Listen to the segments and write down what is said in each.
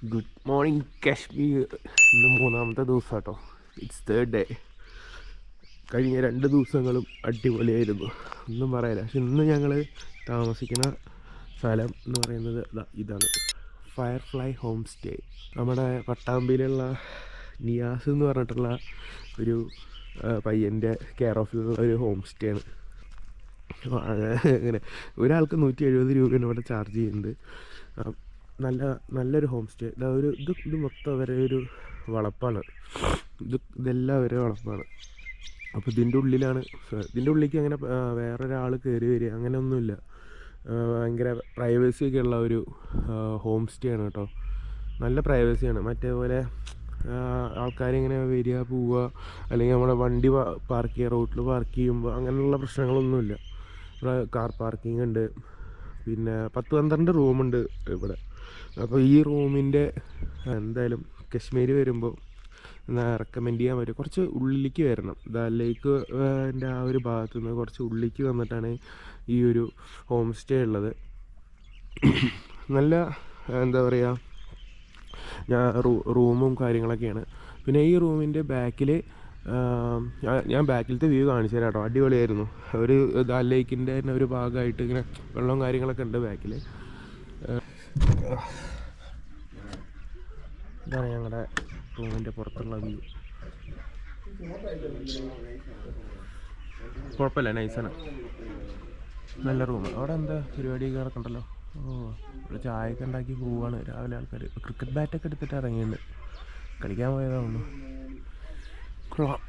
Good morning Kashmir. ഇന്ന് മൂന്നാമത്തെ ദിവസം കേട്ടോ. It's third day. കഴിഞ്ഞ 2 ദിവസങ്ങളും അടിപൊളിയായിരുന്നു, ഒന്നും പറയാനില്ല. പക്ഷെ ഇന്ന് ഞങ്ങൾ താമസിക്കുന്ന സ്ഥലം എന്ന് പറയുന്നത് ഇതാണ്, ഫയർഫ്ലൈ ഹോം സ്റ്റേ. നമ്മുടെ പട്ടാമ്പിയിലുള്ള നിയാസ് എന്ന് പറഞ്ഞിട്ടുള്ള ഒരു പയ്യൻ്റെ കെയർ ഓഫിലുള്ള ഒരു ഹോം സ്റ്റേ ആണ്. അങ്ങനെ ഒരാൾക്ക് 170 രൂപയാണ് ഇവിടെ ചാർജ് ചെയ്യുന്നത്. നല്ലൊരു ഹോം സ്റ്റേ. ഇത് മൊത്തം അവരെ ഒരു വളപ്പാണ്. ഇതെല്ലാം അവരെ വളപ്പാണ്. അപ്പോൾ ഇതിൻ്റെ ഉള്ളിലേക്ക് അങ്ങനെ വേറൊരാൾ കയറി വരിക അങ്ങനെയൊന്നുമില്ല. ഭയങ്കര പ്രൈവസിയൊക്കെ ഉള്ള ഒരു ഹോം സ്റ്റേ ആണ് കേട്ടോ. നല്ല പ്രൈവസിയാണ്. മറ്റേപോലെ ആൾക്കാരിങ്ങനെ വരിക പോവുക, അല്ലെങ്കിൽ നമ്മുടെ വണ്ടി പാർക്ക് ചെയ്യുക, റോട്ടിൽ പാർക്ക് ചെയ്യുമ്പോൾ അങ്ങനെയുള്ള പ്രശ്നങ്ങളൊന്നുമില്ല. ഇവിടെ കാർ പാർക്കിംഗ് ഉണ്ട്. പിന്നെ 10-12 റൂമുണ്ട് ഇവിടെ. അപ്പോൾ ഈ റൂമിൻ്റെ എന്തായാലും കശ്മീർ വരുമ്പോൾ റെക്കമെൻഡ് ചെയ്യാൻ പറ്റും. കുറച്ച് ഉള്ളിലേക്ക് വരണം. ലേക്ക് എൻ്റെ ആ ഒരു ഭാഗത്തു നിന്ന് കുറച്ച് ഉള്ളിലേക്ക് വന്നിട്ടാണ് ഈ ഒരു ഹോം സ്റ്റേ ഉള്ളത്. നല്ല എന്താ പറയുക, റൂമും കാര്യങ്ങളൊക്കെയാണ്. പിന്നെ ഈ റൂമിൻ്റെ ബാക്കിൽ ഞാൻ ബാക്കിലത്തെ വ്യൂ കാണിച്ചു തരാം കേട്ടോ. അടിപൊളിയായിരുന്നു. ഒരു ലേക്കിൻ്റെ തന്നെ ഒരു ഭാഗമായിട്ട് ഇങ്ങനെ വെള്ളവും കാര്യങ്ങളൊക്കെ ഉണ്ട് ബാക്കിൽ. ഇതാണ് ഞങ്ങളുടെ റൂമിൻ്റെ പുറത്തുള്ള വ്യൂ. കുഴപ്പമില്ല, നൈസാണ്, നല്ല റൂം. അവിടെ എന്താ പരിപാടിയൊക്കെ നടക്കണ്ടല്ലോ. ഇവിടെ ചായയൊക്കെ ഉണ്ടാക്കി പോവാണ് രാവിലെ ആൾക്കാർ. ക്രിക്കറ്റ് ബാറ്റൊക്കെ എടുത്തിട്ട് ഇറങ്ങിയിട്ടുണ്ട്, കളിക്കാൻ പോയതാവുന്നു. കൊള്ളാം,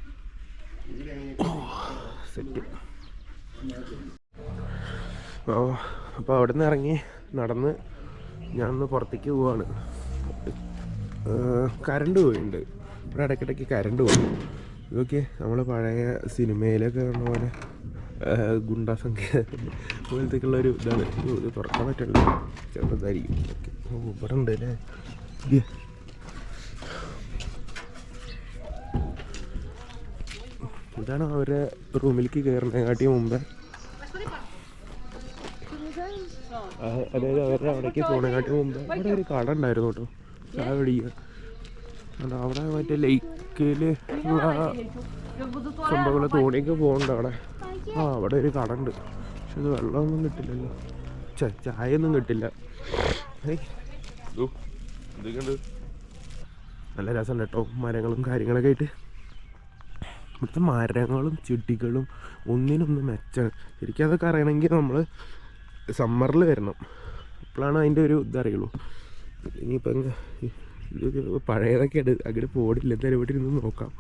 സെറ്റ്. അപ്പോൾ അവിടെ നിന്ന് ഇറങ്ങി നടന്ന് ഞാനൊന്ന് പുറത്തേക്ക് പോവാണ്. കറണ്ട് പോയിട്ടുണ്ട് ഇവിടെ, ഇടയ്ക്കിടയ്ക്ക് കറണ്ട് പോകും. ഇതൊക്കെ നമ്മൾ പഴയ സിനിമയിലൊക്കെ കാണുന്ന പോലെ ഗുണ്ടാസംഖ്യ പോലത്തേക്കുള്ളൊരു ഇതാണ്. ഇത് തുറക്കാൻ പറ്റില്ല, ചെറുതായിരിക്കും. ഓക്കെ, ഇവിടെ ഉണ്ട് അല്ലേ. ഇതാണ് അവരുടെ റൂമിലേക്ക് കയറുന്നതിനെക്കാട്ടി മുമ്പേ, അതായത് അവരുടെ അവിടേക്ക് പോകണേക്കാട്ടി മുമ്പ് അവിടെ ഒരു കട ഉണ്ടായിരുന്നു കേട്ടോ, ചായ പിടിക്കുക. അവിടെ മറ്റേ ലേക്കിൽ സംഭവങ്ങൾ തോണിയൊക്കെ പോകുന്നുണ്ട് അവിടെ. അവിടെ ഒരു കട ഉണ്ട്. പക്ഷെ ഇത് വെള്ളമൊന്നും കിട്ടില്ലല്ലോ, ചായയൊന്നും കിട്ടില്ല. നല്ല രസമുണ്ട് കേട്ടോ, മരങ്ങളും കാര്യങ്ങളൊക്കെ ആയിട്ട്. ഇവിടുത്തെ മരങ്ങളും ചെടികളും ഒന്നിനൊന്നും മെച്ചാണ്. ശരിക്കും അതൊക്കെ അറിയണമെങ്കിൽ നമ്മൾ സമ്മറിൽ വരണം, അപ്പോഴാണ് അതിൻ്റെ ഒരു ഇതറിയുള്ളൂ. ഇനിയിപ്പം ഇത് പഴയതൊക്കെ ഉണ്ട്, അങ്ങനെ പോടില്ല. എന്തായാലും ഇവിടെ ഇരുന്ന് നോക്കാം.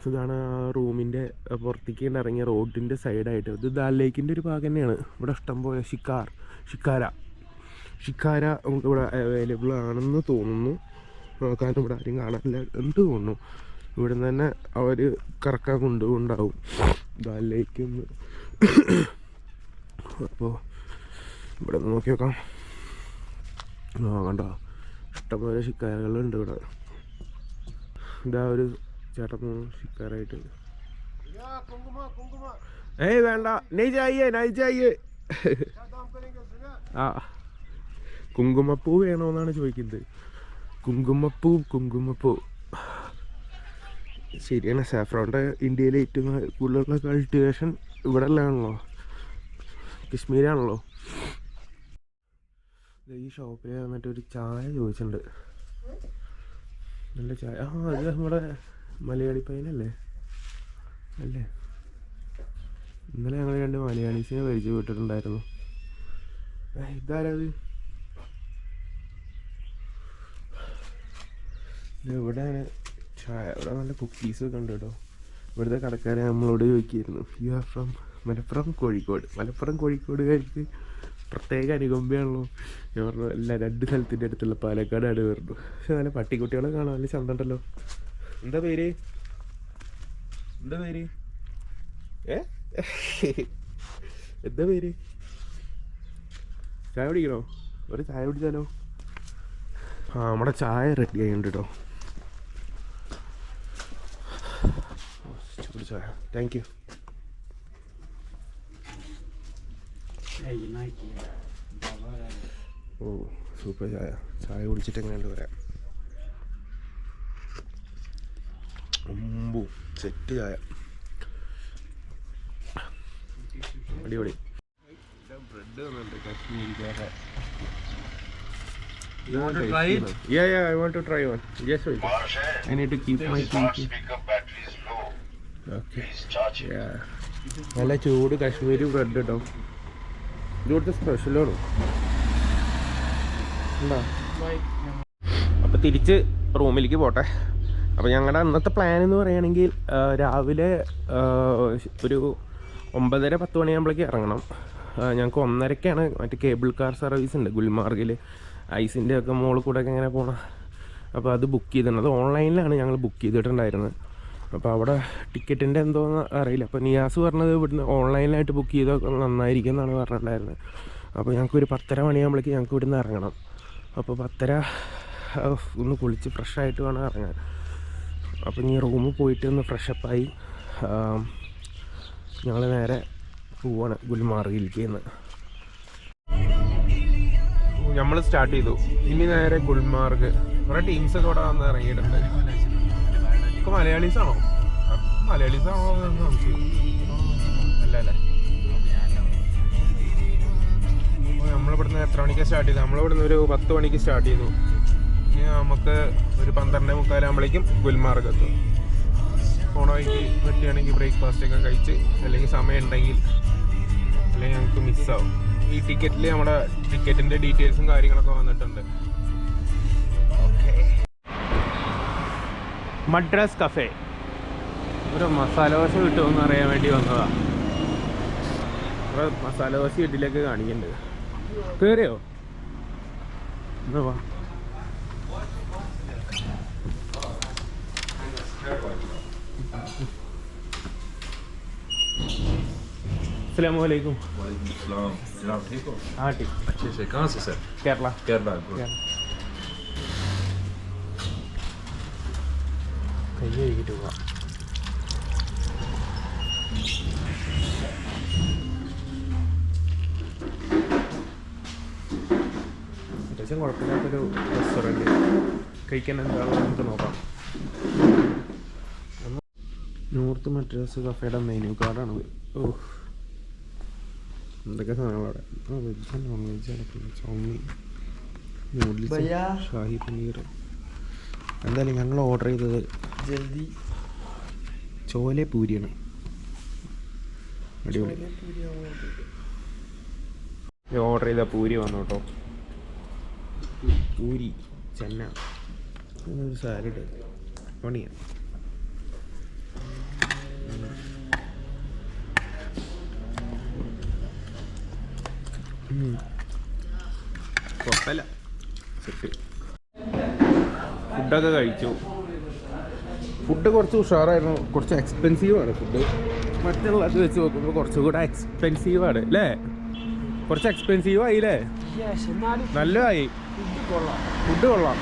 ഇതാണ് ആ റൂമിൻ്റെ പുറത്തേക്ക് ഇറങ്ങിയ റോഡിൻ്റെ സൈഡായിട്ട്. ഇത് ദാൽ ലേക്കിൻ്റെ ഒരു ഭാഗം തന്നെയാണ്. ഇവിടെ ഇഷ്ടംപോലെ ഷിക്കാര ഇവിടെ അവൈലബിൾ ആണെന്ന് തോന്നുന്നു. കാരണം ഇവിടെ ആരും കാണാനില്ല എന്ത് തോന്നുന്നു. ഇവിടെ നിന്ന് തന്നെ അവർ കറക്കാൻ കൊണ്ടുപോകുണ്ടാവും ദാൽ ലേക്കൊന്ന്. അപ്പോൾ ഇവിടെ നിന്ന് നോക്കി നോക്കാം. കണ്ടോ, ഇഷ്ടംപോലെ ഷിക്കാരകളുണ്ട് ഇവിടെ. ഇതാ ഒരു ചേട്ടൻ ഷിക്കാരായിട്ട്. ഏയ് വേണ്ട, നെയ് ചായേ. ആ, കുങ്കുമപ്പൂ വേണമെന്നാണ് ചോദിക്കുന്നത്. കുങ്കുമപ്പൂ ശരിയാണ്. സാഫ്രോണിൻ്റെ ഇന്ത്യയിലെ ഏറ്റവും കൂടുതലുള്ള കൾട്ടിവേഷൻ ഇവിടെ ഉള്ളതാണല്ലോ, കശ്മീരാണല്ലോ. ഈ ഷോപ്പിൽ വന്നിട്ട് ഒരു ചായ ചോദിച്ചിട്ടുണ്ട്, നല്ല ചായ. അത് നമ്മുടെ മലയാളി പയ്യനല്ലേ അല്ലേ? ഇന്നലെ ഞങ്ങൾ 2 മലയാളീസിനെ പരിചയപ്പെട്ടിട്ടുണ്ടായിരുന്നു. ഇതാരത്? ഇവിടെയാണ് ചായ. ഇവിടെ നല്ല കുക്കീസൊക്കെ ഉണ്ട് കേട്ടോ. ഇവിടുത്തെ കടക്കാരെ നമ്മളോട് ചോദിക്കുമായിരുന്നു, യു ആർ ഫ്രം മലപ്പുറം കോഴിക്കോടുകാർക്ക് പ്രത്യേക അനുകമ്പയാണല്ലോ. ഞാൻ പറഞ്ഞു അല്ല, 2 സ്ഥലത്തിൻ്റെ അടുത്തുള്ള പാലക്കാടാണ് പറഞ്ഞു. പക്ഷെ നല്ല പട്ടിക്കുട്ടികളെ കാണാൻ നല്ല ചന്തണ്ടല്ലോ. എന്താ പേര്? എന്താ പേര്? ചായ കുടിക്കണോ? ഒരു ചായ കുടിച്ചാലോ? നമ്മുടെ ചായ റെഡി ആയിട്ടുണ്ട് കേട്ടോ. ചായ, താങ്ക് യു. ഓ സൂപ്പർ ചായ. ചായ കുടിച്ചിട്ട് എങ്ങനെയുണ്ട് വരാം. ഒമ്പു സെറ്റ് ചായ, അടിപൊളി. ബ്രെഡ് തന്നിട്ടുണ്ട് കാശ്മീരിക്കാരെ. You want to try it? Yeah, I want to try one. Yes, wait. I need to keep my PC. Okay. Yeah. നല്ല ചൂട് കാശ്മീരി ബ്രെഡ് കേട്ടോ. ഇവിടുത്തെ സ്പെഷ്യലാണ്. എന്താ അപ്പോൾ തിരിച്ച് റൂമിലേക്ക് പോട്ടെ. അപ്പോൾ ഞങ്ങളുടെ അന്നത്തെ പ്ലാൻ എന്ന് പറയുകയാണെങ്കിൽ രാവിലെ ഒരു 9:30-10 മണിയാകുമ്പോഴേക്ക് ഇറങ്ങണം. ഞങ്ങൾക്ക് 1:30-ക്കാണ് മറ്റേ കേബിൾ കാർ സർവീസ് ഉണ്ട് ഗുൽമാർഗിൽ, ഐസിൻ്റെ ഒക്കെ മുകളിൽ കൂടെ ഒക്കെ എങ്ങനെ പോകണം. അപ്പോൾ അത് ബുക്ക് ചെയ്തിട്ടുണ്ട്. അത് ഓൺലൈനിലാണ് ഞങ്ങൾ ബുക്ക് ചെയ്തിട്ടുണ്ടായിരുന്നത്. അപ്പോൾ അവിടെ ടിക്കറ്റിൻ്റെ എന്തോന്ന് അറിയില്ല. അപ്പോൾ നിയാസ് പറഞ്ഞത് ഇവിടുന്ന് ഓൺലൈനിലായിട്ട് ബുക്ക് ചെയ്തൊക്കെ നന്നായിരിക്കും എന്നാണ് പറഞ്ഞിട്ടുണ്ടായിരുന്നത്. അപ്പോൾ ഞങ്ങൾക്കൊരു 10:30 മണിയാകുമ്പോഴേക്ക് ഞങ്ങൾക്ക് ഇവിടുന്ന് ഇറങ്ങണം. അപ്പോൾ 10:30 ഒന്ന് കുളിച്ച് ഫ്രഷായിട്ട് വേണം ഇറങ്ങാൻ. അപ്പോൾ ഇനി റൂമിൽ പോയിട്ട് ഒന്ന് ഫ്രഷപ്പായി ഞങ്ങൾ നേരെ പോവാണ് ഗുൽമാർഗിലേക്ക്. നമ്മൾ സ്റ്റാർട്ട് ചെയ്തു. ഇനി നേരെ ഗുൽമാർഗ്. കുറേ ടീംസൊക്കെ ഇവിടെ വന്ന് ഇറങ്ങിയിട്ടുണ്ട്. ഒക്കെ മലയാളീസാണോ? മലയാളീസാണോ എന്ന് സംശയം. അല്ലേ? നമ്മളിവിടുന്ന് എത്ര മണിക്കാണ് സ്റ്റാർട്ട് ചെയ്തത്? നമ്മളിവിടുന്ന് ഒരു 10 മണിക്ക് സ്റ്റാർട്ട് ചെയ്തു. ഇനി നമുക്ക് ഒരു 12:45 ആകുമ്പോഴേക്കും ഗുൽമാർഗ് എത്തും. പോണ വഴിക്ക് പറ്റുകയാണെങ്കിൽ ബ്രേക്ക്ഫാസ്റ്റൊക്കെ കഴിച്ച്, അല്ലെങ്കിൽ സമയം ഉണ്ടെങ്കിൽ, അല്ലെങ്കിൽ ഞങ്ങൾക്ക് മിസ്സാവും. ഈ ടിക്കറ്റിൽ നമ്മുടെ ടിക്കറ്റിൻ്റെ ഡീറ്റെയിൽസും കാര്യങ്ങളൊക്കെ വന്നിട്ടുണ്ട്. ഓക്കെ. മദ്രാസ് കഫേ ഒരു മസാല ദോശ കിട്ടുമെന്ന് അറിയാൻ വേണ്ടി വന്നതാണ്. ഇവിടെ മസാല ദോശ വീട്ടിലേക്ക് കാണിക്കുന്നുണ്ട്. കയറിയോ? എന്നാ വാ. अस्सलाम वालेकुम। वालेकुम सलाम। जनाब ठीक हो? हाँ ठीक। अच्छे से। कहाँ से सर? केरला। केरला। कहीं कहिए होगा। അത്യാവശ്യം കുഴപ്പമില്ലാത്തൊരു റെസ്റ്റോറൻറ്റ്. കഴിക്കാൻ എന്താണെന്ന് നമുക്ക് നോക്കാം. നോർത്ത് മദ്രാസ് കഫേയുടെ മെനു കാർഡാണത്. ഓ, എന്തൊക്കെ സാധനങ്ങളവിടെ. വെജ് നോൺ വെജ് അടക്കം ചൗമീൻ, നൂഡിൽസ്, ഷാഹി പനീർ. എന്തായാലും ഞങ്ങൾ ഓർഡർ ചെയ്തത് ജൽദി ചോലെ പൂരിയാണ്. അടിപൊളി. ഓർഡർ ചെയ്ത പൂരി വന്നു കേട്ടോ. പൂരി, ചെന്ന, ഒരു സാലഡ്, പണിയാണ്. കുഴപ്പമില്ല, സെറ്റ്. ഫുഡൊക്കെ കഴിച്ചു. ഫുഡ് കുറച്ച് ഉഷാറായിരുന്നു. കുറച്ച് എക്സ്പെൻസീവാണ് ഫുഡ്. മറ്റുള്ളത് വെച്ച് നോക്കുമ്പോൾ കുറച്ചുകൂടെ എക്സ്പെൻസീവാണ് അല്ലേ? കുറച്ച് എക്സ്പെൻസീവായി അല്ലേ? നല്ലതായി. ഫുഡ് കൊള്ളാം.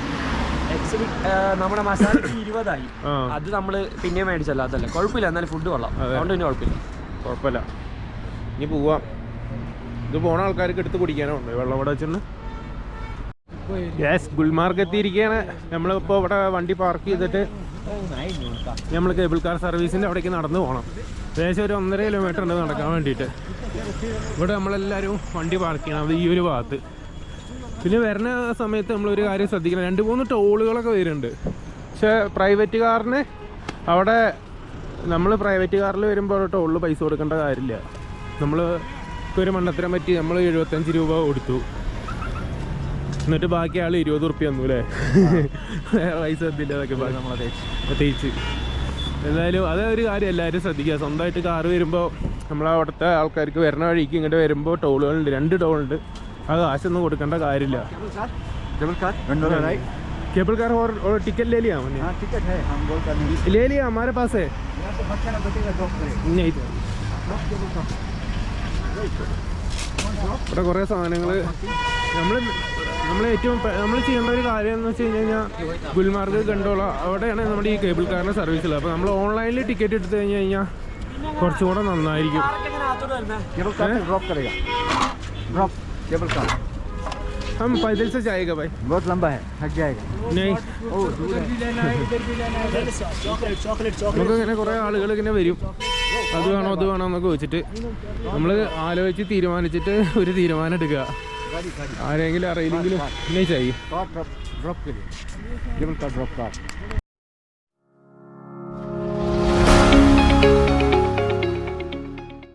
നമ്മുടെ മസാലയ്ക്ക് 20 അത് നമ്മള് പിന്നെ മേടിച്ചല്ല, അതല്ല കുഴപ്പമില്ല. എന്നാലും ഫുഡ് കൊള്ളാം. അതുകൊണ്ട് പിന്നെ കുഴപ്പമില്ല. ഇനി പോവാം. ഇത് പോണ ആൾക്കാർക്ക് എടുത്ത് കുടിക്കാനോ ഉണ്ട് വെള്ളം ഇവിടെ വെച്ചിട്ട്. യെസ്, ഗുൽമാർഗ് എത്തിയിരിക്കുകയാണ്. നമ്മളിപ്പോൾ ഇവിടെ വണ്ടി പാർക്ക് ചെയ്തിട്ട് നമ്മൾ കേബിൾ കാർ സർവീസിൻ്റെ അവിടേക്ക് നടന്നു പോകണം. ഏകദേശം ഒരു 1.5 കിലോമീറ്റർ ഉണ്ട് നടക്കാൻ വേണ്ടിയിട്ട്. ഇവിടെ നമ്മളെല്ലാവരും വണ്ടി പാർക്ക് ചെയ്യണം. അത് ഈ ഒരു ഭാഗത്ത്. പിന്നെ വരുന്ന സമയത്ത് നമ്മളൊരു കാര്യം ശ്രദ്ധിക്കണം. 2-3 ടോളുകളൊക്കെ വരുന്നുണ്ട്. പക്ഷേ പ്രൈവറ്റ് കാറിന് അവിടെ നമ്മൾ പ്രൈവറ്റ് കാറിൽ വരുമ്പോൾ ടോളിൽ പൈസ കൊടുക്കേണ്ട കാര്യമില്ല. നമ്മൾ ഒരു മണ്ണത്തരം പറ്റി നമ്മൾ 75 രൂപ കൊടുത്തു. എന്നിട്ട് ബാക്കി ആൾ 20 ഉറുപ്പ്യ തന്നു അല്ലേ? വേറെ പൈസ തന്നില്ല. അതൊക്കെ തേച്ച്. എന്തായാലും അതൊരു കാര്യം എല്ലാവരും ശ്രദ്ധിക്കുക. സ്വന്തമായിട്ട് കാറ് വരുമ്പോൾ നമ്മളവിടുത്തെ ആൾക്കാർക്ക് വരുന്ന വഴിക്ക് ഇങ്ങോട്ട് വരുമ്പോൾ ടോളുകളുണ്ട്. 2 ടോളുണ്ട്. അത് കാശൊന്നും കൊടുക്കേണ്ട കാര്യമില്ല. केबल कार और टिकट ले लिया हमने? हाँ, टिकट है, हम बोल कर ले लिया, हमारे पास है। नहीं ഇവിടെ കുറേ സാധനങ്ങൾ നമ്മൾ ചെയ്യേണ്ട ഒരു കാര്യം എന്ന് വെച്ച് കഴിഞ്ഞാൽ ഗുൽമാർഗ് ഗണ്ടോള അവിടെയാണ് നമ്മുടെ ഈ കേബിൾ കാറിൻ്റെ സർവീസുള്ളത്. അപ്പോൾ നമ്മൾ ഓൺലൈനിൽ ടിക്കറ്റ് എടുത്തു കഴിഞ്ഞാൽ കുറച്ചുകൂടെ നന്നായിരിക്കും. हम पैदल से जाएगा भाई बहुत लंबा है थक जाएगा नहीं നമുക്ക് ഇങ്ങനെ കുറേ ആളുകൾ ഇങ്ങനെ വരും അത് വേണോ എന്നൊക്കെ വെച്ചിട്ട് നമ്മൾ ആലോചിച്ച് തീരുമാനിച്ചിട്ട് ഒരു തീരുമാനം എടുക്കുക ആരെങ്കിലും അറിയില്ലെങ്കിലും പിന്നെ ചെയ്യും ड्रॉप के लिए केबल का ड्रॉप का